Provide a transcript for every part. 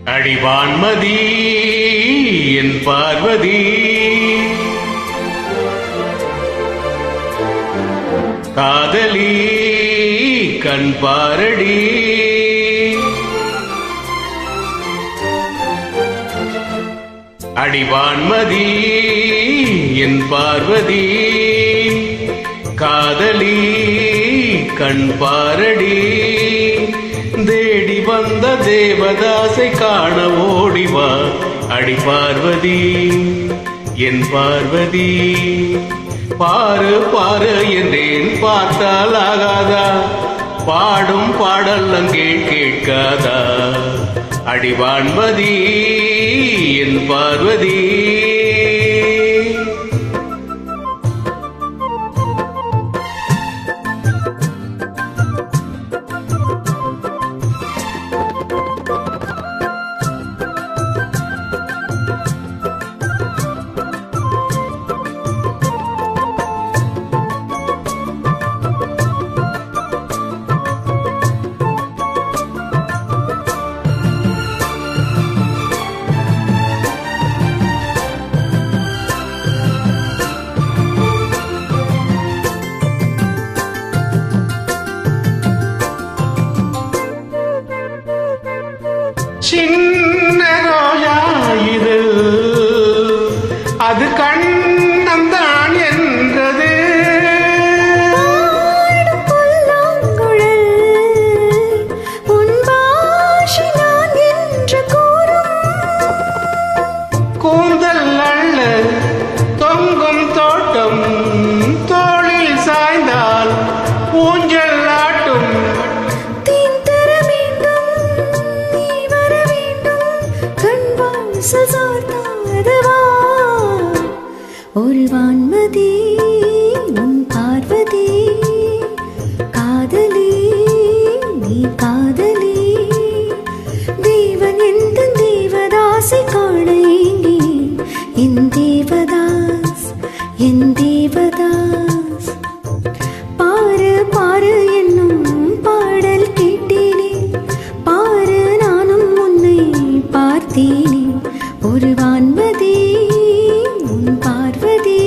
அடிவான்மதி என் பார்வதி காதலி கண் பாரடி அடிவான்மதி என் பார்வதி காதலி கண் பாரடி தேடி வந்த தேவதாசை காண ஓடிவா அடி பார்வதி என் பார்வதி பாரு பாரு என்றேன் பார்த்தால் ஆகாதா பாடும் பாடல் அங்கே கேட்காதா அடிவான்மதி என் பார்வதி சின்ன ரோஜா இது அது கண்ணந்தான் என்றது கூந்தல் அல்ல தொங்கும் தோட்டம் தோளில் சாய்ந்தால் ஊஞ்சல் ஆட்டும் ஒரு வான்மதி உன் பார்வதி காதலி நீ காதலி தேவன் எந்த தேவதாசை காண ஏங்கி என் தேவதாஸ் என் தேவதாஸ் பாரு பாரு என்னும் பாடல் கேட்டேனே பாரு நானும் உன்னை பார்த்தேனே ஒரு வான்மதி உன் பார்வதி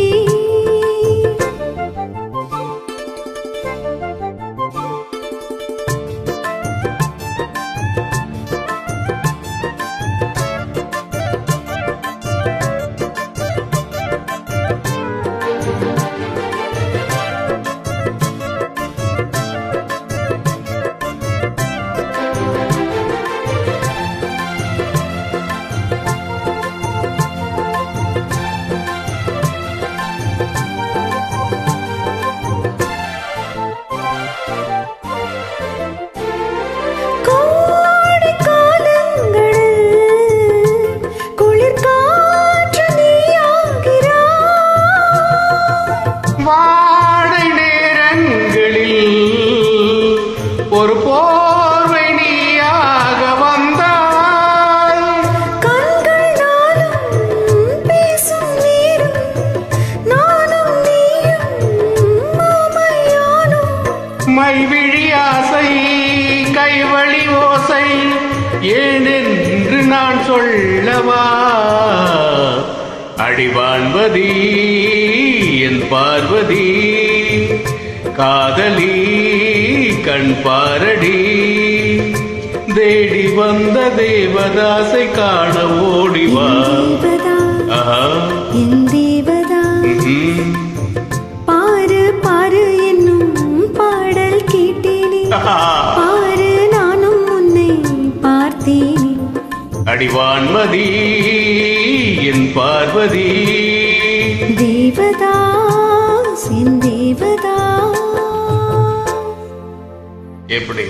வாடை நேரங்களில் ஒரு போர்வை நீயாக வந்தாய் கண்கள் நாளும் பேசும் நேரம் நானும் நீயும் மாமையானும் மைவிழி ஆசை கைவழி ஓசை ஏனென்று நான் சொல்லவா அடிவான்மதி என் பார்வதி காதலி கண் பாரடி தேடி வந்த தேவதாசை காண ஓடிவா என் தேவதா பாரு பாரு என்னும் பாடல் கேட்டேனே பாரு நானும் உன்னை பார்த்தேனே அடிவான்மதி என் பார்வதி தேவதாஸ் என் தேவதா எப்படி